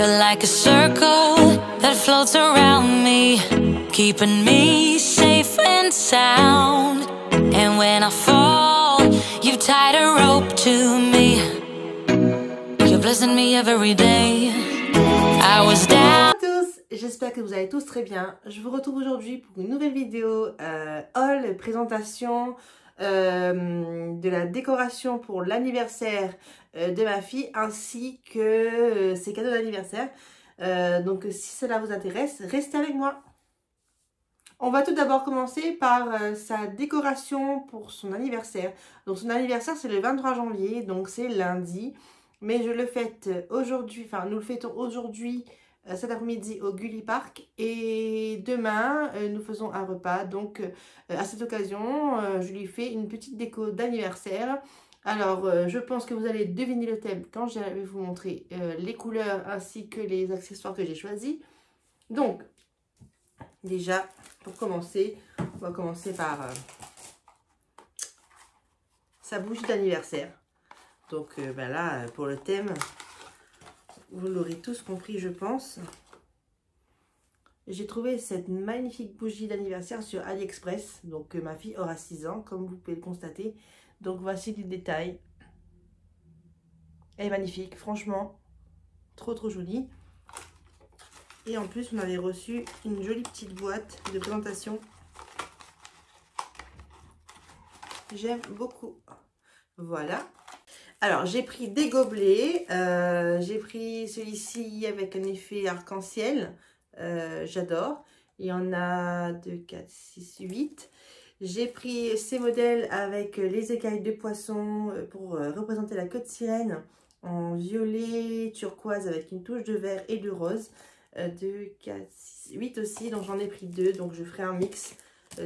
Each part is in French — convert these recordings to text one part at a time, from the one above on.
You're like a circle that floats around me, keeping me safe and sound. And when I fall, you've tied a rope to me. You're blessing me every day. I was down. Bonjour à tous, j'espère que vous allez tous très bien. Je vous retrouve aujourd'hui pour une nouvelle vidéo haul, présentation de la décoration pour l'anniversaire de ma fille ainsi que ses cadeaux d'anniversaire. Donc si cela vous intéresse, restez avec moi. On va tout d'abord commencer par sa décoration pour son anniversaire. Donc son anniversaire c'est le 23 janvier, donc c'est lundi. Mais je le fête aujourd'hui, enfin nous le fêtons aujourd'hui cet après-midi au Gulli Park. Et demain nous faisons un repas. Donc à cette occasion je lui fais une petite déco d'anniversaire. Alors je pense que vous allez deviner le thème quand je vais vous montrer les couleurs ainsi que les accessoires que j'ai choisis. Donc déjà pour commencer, on va commencer par sa bougie d'anniversaire. Donc ben là, pour le thème, vous l'aurez tous compris, je pense. J'ai trouvé cette magnifique bougie d'anniversaire sur AliExpress. Donc ma fille aura 6 ans, comme vous pouvez le constater. Donc voici les détails. Elle est magnifique, franchement. Trop trop jolie. Et en plus, on avait reçu une jolie petite boîte de présentation. J'aime beaucoup. Voilà. Alors, j'ai pris des gobelets. J'ai pris celui-ci avec un effet arc-en-ciel. J'adore. Il y en a 2, 4, 6, 8. J'ai pris ces modèles avec les écailles de poisson pour représenter la queue de sirène en violet, turquoise avec une touche de vert et de rose. 2, 4, 6, 8 aussi. Donc, j'en ai pris 2. Donc, je ferai un mix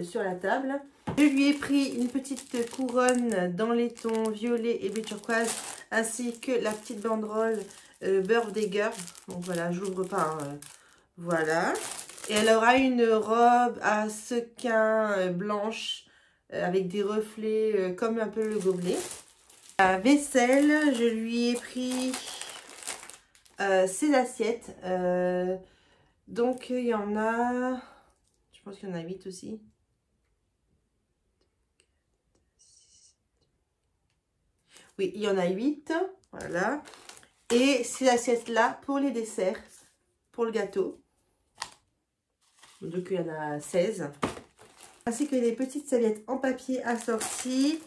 sur la table. Je lui ai pris une petite couronne dans les tons violet et bleu turquoise ainsi que la petite banderole Birthday Girl. Donc voilà, je l'ouvre pas. Hein. Voilà. Et elle aura une robe à sequins blanche avec des reflets comme un peu le gobelet. La vaisselle, je lui ai pris ces assiettes. Donc il y en a, je pense qu'il y en a 8 aussi. Oui, il y en a 8, voilà. Et ces assiettes-là pour les desserts, pour le gâteau. Donc, il y en a 16. Ainsi que des petites serviettes en papier assorties.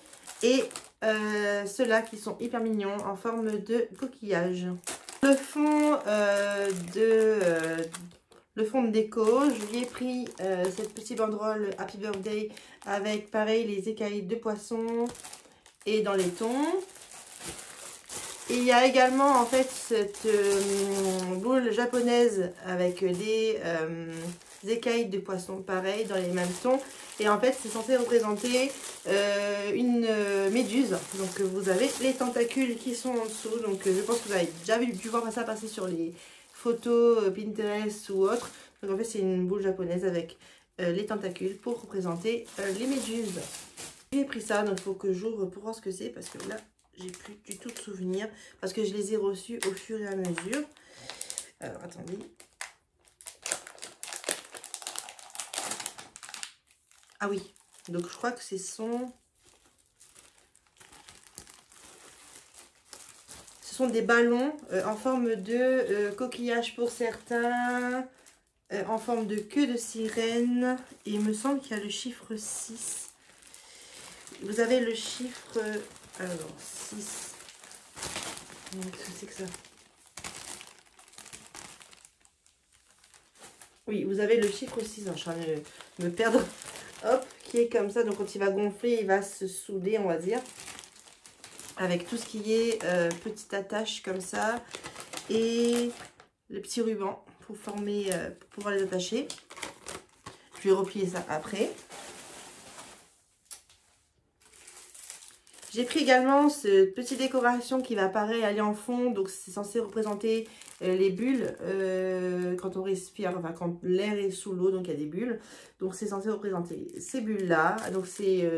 Et ceux-là qui sont hyper mignons en forme de coquillage. Le fond le fond de déco, je lui ai pris cette petite banderole Happy Birthday avec pareil les écailles de poisson et dans les tons. Et il y a également en fait cette boule japonaise avec des écailles de poisson pareil dans les mêmes tons. Et en fait c'est censé représenter une méduse. Donc vous avez les tentacules qui sont en dessous. Donc je pense que vous avez déjà dû voir ça passer sur les photos Pinterest ou autre. Donc en fait c'est une boule japonaise avec les tentacules pour représenter les méduses. J'ai pris ça donc il faut que j'ouvre pour voir ce que c'est parce que là j'ai plus du tout de souvenirs parce que je les ai reçus au fur et à mesure. Alors attendez. Ah oui, donc je crois que ce sont des ballons en forme de coquillage pour certains, en forme de queue de sirène. Et il me semble qu'il y a le chiffre 6. Vous avez le chiffre... alors, 6. Qu'est-ce que c'est que ça? Oui, vous avez le chiffre 6. Je suis en train de me perdre. Hop, qui est comme ça. Donc, quand il va gonfler, il va se souder, on va dire. Avec tout ce qui est petite attache comme ça. Et le petit ruban pour former, pour pouvoir les attacher. Je vais replier ça après. J'ai pris également cette petite décoration qui va apparaître, aller en fond. Donc c'est censé représenter les bulles quand on respire, enfin quand l'air est sous l'eau, donc il y a des bulles. Donc c'est censé représenter ces bulles-là. Donc c'est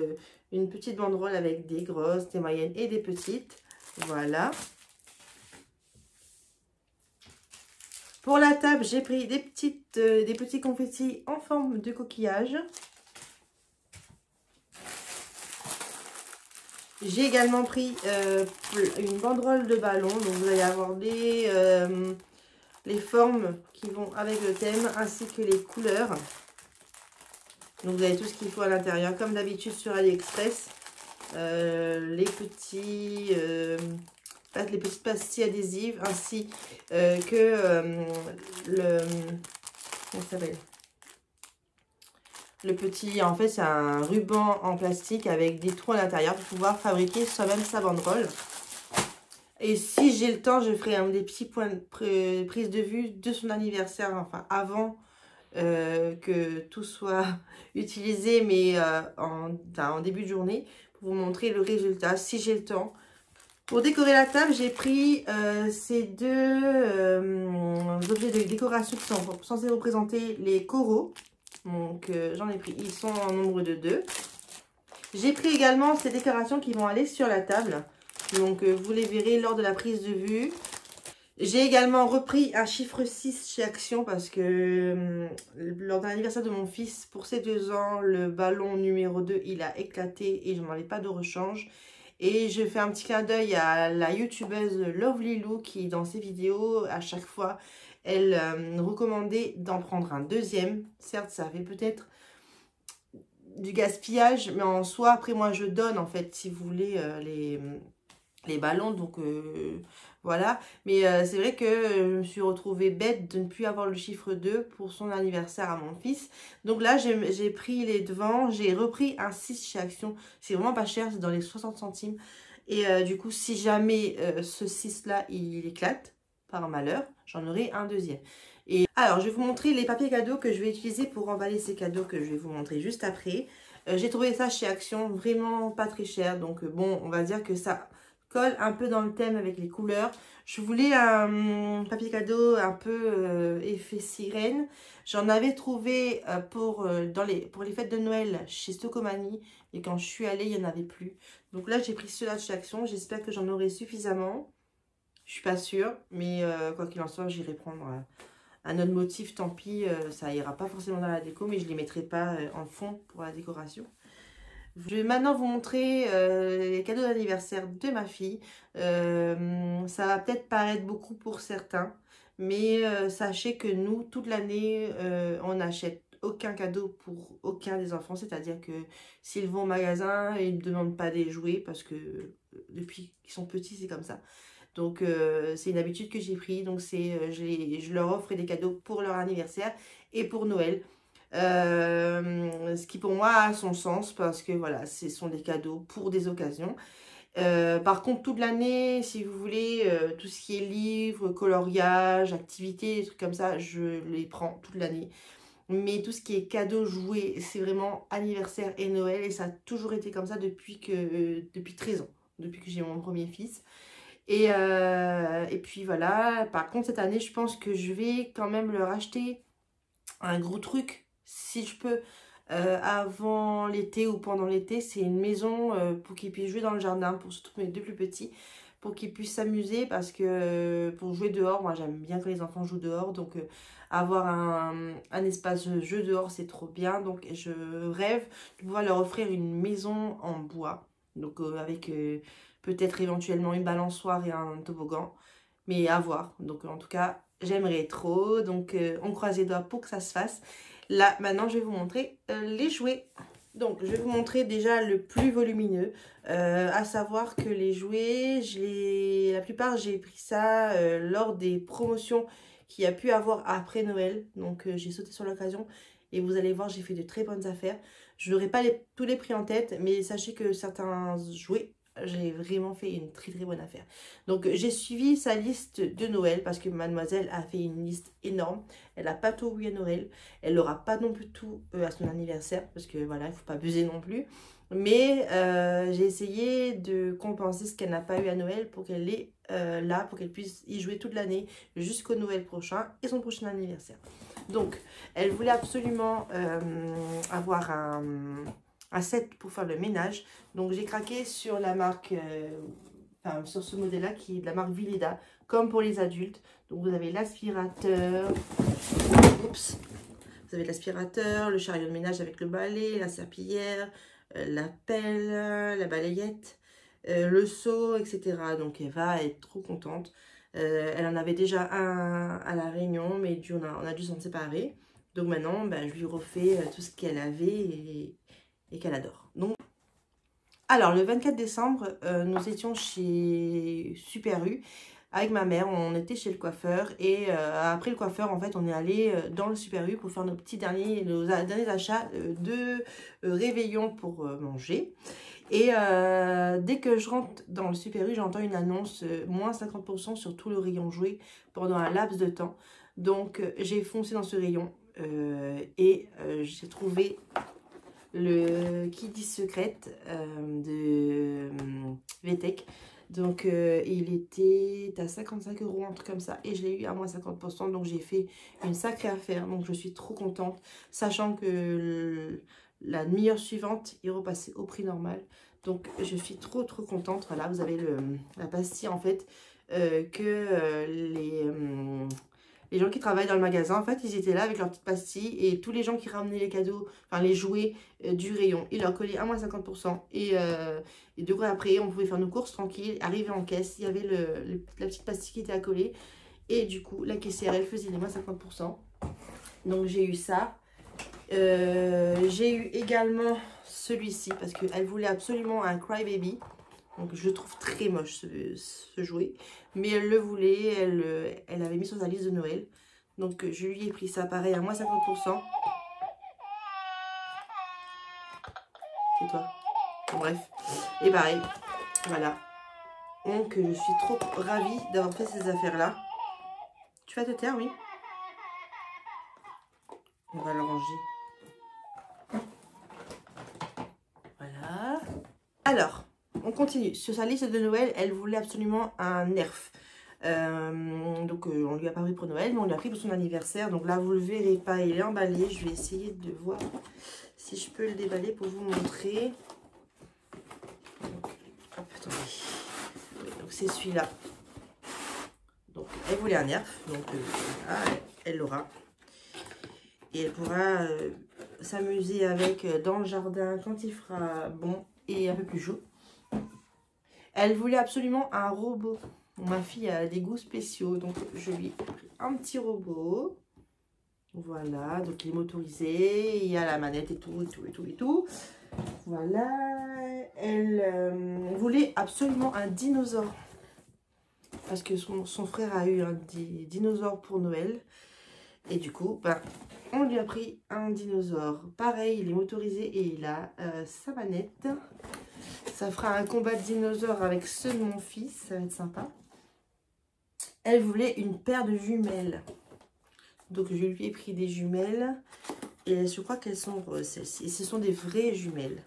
une petite banderole avec des grosses, des moyennes et des petites. Voilà. Pour la table, j'ai pris des petits confettis en forme de coquillage. J'ai également pris une banderole de ballon. Donc vous allez avoir les formes qui vont avec le thème ainsi que les couleurs. Donc vous avez tout ce qu'il faut à l'intérieur comme d'habitude sur AliExpress. Les petites pastilles adhésives ainsi que comment ça s'appelle, le petit, en fait c'est un ruban en plastique avec des trous à l'intérieur pour pouvoir fabriquer soi-même sa banderole. Et si j'ai le temps, je ferai des petits points de prise de vue de son anniversaire, enfin avant que tout soit utilisé, mais en début de journée, pour vous montrer le résultat si j'ai le temps. Pour décorer la table, j'ai pris ces deux objets de décoration qui sont censés représenter les coraux. Donc j'en ai pris, ils sont en nombre de 2. J'ai pris également ces décorations qui vont aller sur la table. Donc vous les verrez lors de la prise de vue. J'ai également repris un chiffre 6 chez Action parce que lors de l'anniversaire de mon fils, pour ses 2 ans, le ballon numéro 2, il a éclaté et je n'en avais pas de rechange. Et je fais un petit clin d'œil à la youtubeuse Lovely Lou qui, dans ses vidéos, à chaque fois, elle recommandait d'en prendre un deuxième. Certes, ça fait peut-être du gaspillage, mais en soi, après moi, je donne, en fait, si vous voulez, les ballons. Donc, voilà. Mais c'est vrai que je me suis retrouvée bête de ne plus avoir le chiffre 2 pour son anniversaire à mon fils. Donc là, j'ai pris les devants. J'ai repris un 6 chez Action. C'est vraiment pas cher, c'est dans les 60 centimes. Et du coup, si jamais ce 6-là, il éclate, par malheur, j'en aurai un deuxième. Et alors, je vais vous montrer les papiers cadeaux que je vais utiliser pour emballer ces cadeaux que je vais vous montrer juste après. J'ai trouvé ça chez Action, vraiment pas très cher. Donc bon, on va dire que ça colle un peu dans le thème avec les couleurs. Je voulais un papier cadeau un peu effet sirène. J'en avais trouvé pour les fêtes de Noël chez Stocomanie. Et quand je suis allée, il n'y en avait plus. Donc là, j'ai pris ceux-là de chez Action. J'espère que j'en aurai suffisamment. Je suis pas sûre. Mais quoi qu'il en soit, j'irai prendre un autre motif. Tant pis, ça ira pas forcément dans la déco. Mais je ne les mettrai pas en fond pour la décoration. Je vais maintenant vous montrer les cadeaux d'anniversaire de ma fille. Ça va peut-être paraître beaucoup pour certains, mais sachez que nous, toute l'année, on n'achète aucun cadeau pour aucun des enfants. C'est-à-dire que s'ils vont au magasin, ils ne demandent pas des jouets parce que depuis qu'ils sont petits, c'est comme ça. Donc c'est une habitude que j'ai pris. Donc je leur offre des cadeaux pour leur anniversaire et pour Noël. Ce qui pour moi a son sens parce que voilà, ce sont des cadeaux pour des occasions. Par contre, toute l'année, si vous voulez, tout ce qui est livres, coloriage, activités, des trucs comme ça, je les prends toute l'année. Mais tout ce qui est cadeaux, jouets, c'est vraiment anniversaire et Noël. Et ça a toujours été comme ça depuis 13 ans, depuis que j'ai mon premier fils. Et puis voilà, par contre cette année, je pense que je vais quand même leur acheter un gros truc, si je peux, avant l'été ou pendant l'été. C'est une maison pour qu'ils puissent jouer dans le jardin, pour surtout mes 2 plus petits, pour qu'ils puissent s'amuser parce que pour jouer dehors, moi j'aime bien que les enfants jouent dehors, donc avoir un espace jeu dehors c'est trop bien. Donc je rêve de pouvoir leur offrir une maison en bois, donc avec peut-être éventuellement une balançoire et un toboggan, mais à voir. Donc en tout cas j'aimerais trop, donc on croise les doigts pour que ça se fasse. Là maintenant je vais vous montrer les jouets. Donc je vais vous montrer déjà le plus volumineux, à savoir que les jouets, la plupart j'ai pris ça lors des promotions qu'il y a pu avoir après Noël. Donc j'ai sauté sur l'occasion et vous allez voir, j'ai fait de très bonnes affaires. Je n'aurai pas tous les prix en tête, mais sachez que certains jouets, j'ai vraiment fait une très très bonne affaire. Donc j'ai suivi sa liste de Noël parce que mademoiselle a fait une liste énorme. Elle n'a pas tout eu à Noël, elle n'aura pas non plus tout à son anniversaire parce que voilà, il ne faut pas abuser non plus. Mais j'ai essayé de compenser ce qu'elle n'a pas eu à Noël pour qu'elle ait là, pour qu'elle puisse y jouer toute l'année jusqu'au Noël prochain et son prochain anniversaire. Donc elle voulait absolument avoir un set pour faire le ménage. Donc j'ai craqué sur la marque enfin sur ce modèle-là qui est de la marque Vileda, comme pour les adultes. Donc vous avez l'aspirateur, oups, vous avez l'aspirateur, le chariot de ménage avec le balai, la serpillière, la pelle, la balayette, le seau, etc. Donc Eva est trop contente. Elle en avait déjà un à la Réunion, mais on a dû s'en séparer. Donc maintenant, ben, je lui refais tout ce qu'elle avait et qu'elle adore. Donc, alors, le 24 décembre, nous étions chez Super U avec ma mère. On était chez le coiffeur et après le coiffeur, en fait, on est allé dans le Super U pour faire nos derniers achats de réveillon pour manger. Et dès que je rentre dans le Super U, j'entends une annonce moins 50% sur tout le rayon jouet pendant un laps de temps. Donc, j'ai foncé dans ce rayon et j'ai trouvé le Kiddy Secret de VTech. Donc il était à 55 €, un truc comme ça, et je l'ai eu à moins 50%. Donc j'ai fait une sacrée affaire, donc je suis trop contente, sachant que la demi-heure suivante il repassait au prix normal. Donc je suis trop contente. Voilà, vous avez la pastille en fait que les gens qui travaillent dans le magasin, en fait, ils étaient là avec leurs petites pastilles et tous les gens qui ramenaient les cadeaux, enfin les jouets du rayon, ils leur collaient à moins 50%. Et 2 mois après, on pouvait faire nos courses tranquilles, arriver en caisse, il y avait la petite pastille qui était à coller. Et du coup, la caissière, elle faisait les moins 50%. Donc j'ai eu ça. J'ai eu également celui-ci parce qu'elle voulait absolument un Crybaby. Donc je le trouve très moche ce jouet. Mais elle le voulait, elle avait mis sur sa liste de Noël. Donc je lui ai pris ça pareil à moins 50%. C'est toi. Bref. Et pareil. Voilà. Donc je suis trop ravie d'avoir fait ces affaires-là. Tu vas te taire, oui? On va le ranger. Voilà. Alors. On continue. Sur sa liste de Noël, elle voulait absolument un Nerf. Donc on lui a pas pris pour Noël, mais on lui a pris pour son anniversaire. Donc là, vous le verrez pas, il est emballé. Je vais essayer de voir si je peux le déballer pour vous montrer. Donc, hop, attendez. Oui, donc c'est celui-là. Donc elle voulait un Nerf. Donc elle l'aura. Et elle pourra s'amuser avec dans le jardin quand il fera bon et un peu plus chaud. Elle voulait absolument un robot. Ma fille a des goûts spéciaux, donc je lui ai pris un petit robot. Voilà, donc il est motorisé, il y a la manette et tout. Voilà, elle voulait absolument un dinosaure. Parce que son frère a eu un dinosaure pour Noël. Et du coup, ben, on lui a pris un dinosaure. Pareil, il est motorisé et il a sa manette. Ça fera un combat de dinosaures avec ceux de mon fils. Ça va être sympa. Elle voulait une paire de jumelles. Donc, je lui ai pris des jumelles. Et je crois qu'elles sont roses, celles-ci. Et ce sont des vraies jumelles.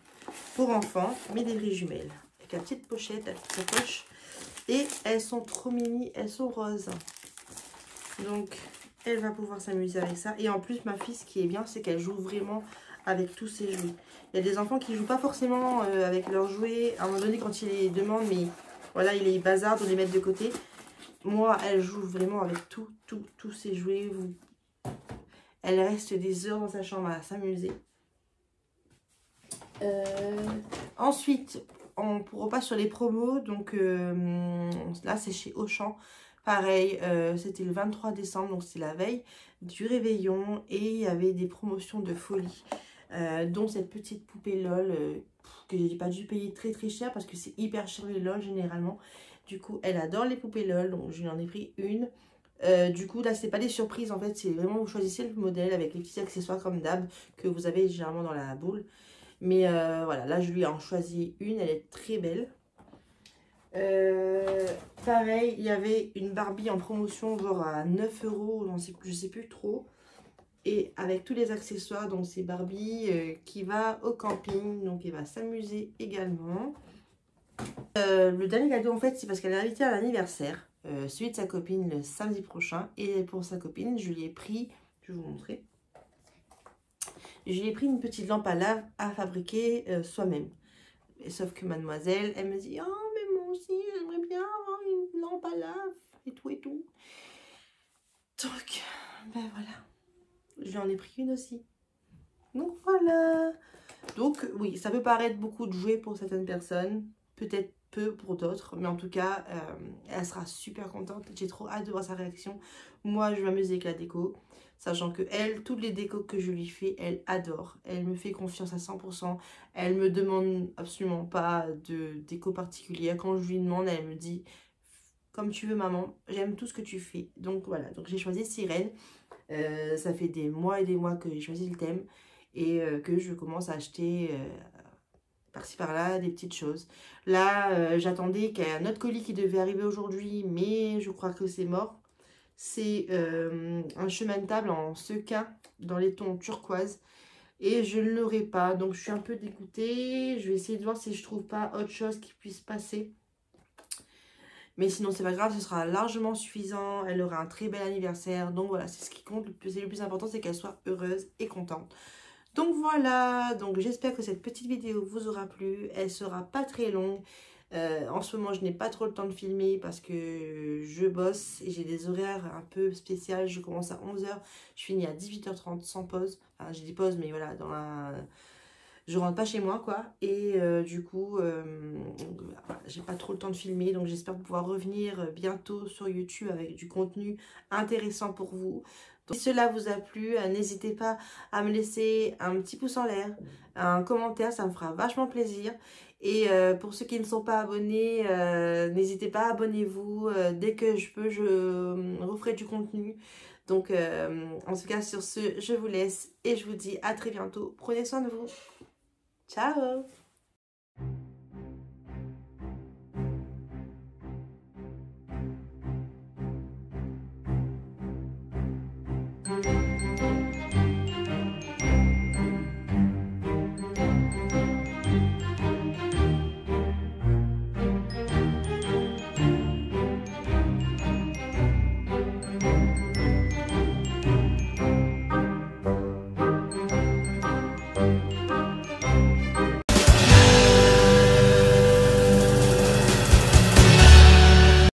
Pour enfants, mais des vraies jumelles. Avec la petite pochette, la petite sacoche. Et elles sont trop mini. Elles sont roses. Donc, elle va pouvoir s'amuser avec ça. Et en plus, ma fille, ce qui est bien, c'est qu'elle joue vraiment avec tous ses jouets. Il y a des enfants qui ne jouent pas forcément avec leurs jouets. À un moment donné, quand ils les demandent, mais voilà, ils les bazardent ou les mettent de côté. Moi, elle joue vraiment avec tous ses jouets. Elle reste des heures dans sa chambre à s'amuser. Ensuite, on repasse sur les promos. Donc là, c'est chez Auchan. Pareil, c'était le 23 décembre, donc c'est la veille du réveillon. Et il y avait des promotions de folie. Dont cette petite poupée LOL que j'ai pas dû payer très cher parce que c'est hyper cher les LOL généralement. Du coup, elle adore les poupées LOL, donc je lui en ai pris une. Du coup, là, c'est pas des surprises en fait, c'est vraiment vous choisissez le modèle avec les petits accessoires comme d'hab que vous avez généralement dans la boule. Mais voilà, là, je lui en choisis une, elle est très belle. Pareil, il y avait une Barbie en promotion genre à 9 €, je sais plus trop. Et avec tous les accessoires, donc c'est Barbie qui va au camping, donc elle va s'amuser également. Le dernier cadeau en fait, c'est parce qu'elle est invitée à l'anniversaire, celui de sa copine le samedi prochain. Et pour sa copine, je lui ai pris, je vais vous montrer, je lui ai pris une petite lampe à lave à fabriquer soi-même. Sauf que mademoiselle, elle me dit, oh mais moi aussi j'aimerais bien ben voilà, j'en ai pris une aussi. Donc voilà. Donc oui, ça peut paraître beaucoup de jouets pour certaines personnes, peut-être peu pour d'autres, mais en tout cas, elle sera super contente. J'ai trop hâte de voir sa réaction. Moi, je vais m'amuser avec la déco, sachant que elle, toutes les décos que je lui fais, elle adore. Elle me fait confiance à 100%. Elle me demande absolument pas de déco particulière. Quand je lui demande, elle me dit, comme tu veux maman, j'aime tout ce que tu fais. Donc voilà, donc j'ai choisi Sirène. Ça fait des mois et des mois que j'ai choisi le thème et que je commence à acheter par-ci par-là des petites choses. Là, j'attendais qu'il y ait un autre colis qui devait arriver aujourd'hui, mais je crois que c'est mort. C'est un chemin de table en sequin dans les tons turquoise et je ne l'aurai pas, donc je suis un peu dégoûtée. Je vais essayer de voir si je trouve pas autre chose qui puisse passer. Mais sinon, c'est pas grave, ce sera largement suffisant. Elle aura un très bel anniversaire. Donc voilà, c'est ce qui compte. C'est le plus important, c'est qu'elle soit heureuse et contente. Donc voilà, donc j'espère que cette petite vidéo vous aura plu. Elle sera pas très longue. En ce moment, je n'ai pas trop le temps de filmer parce que je bosse et j'ai des horaires un peu spéciaux. Je commence à 11 h, je finis à 18 h 30 sans pause. Enfin, j'ai des pauses, mais voilà, je rentre pas chez moi quoi, et du coup voilà, j'ai pas trop le temps de filmer, donc j'espère pouvoir revenir bientôt sur YouTube avec du contenu intéressant pour vous. Donc, si cela vous a plu, n'hésitez pas à me laisser un petit pouce en l'air, un commentaire, ça me fera vachement plaisir. Et pour ceux qui ne sont pas abonnés, n'hésitez pas, abonnez-vous. Dès que je peux, je referai du contenu. Donc en tout cas sur ce, je vous laisse et je vous dis à très bientôt. Prenez soin de vous. Ciao!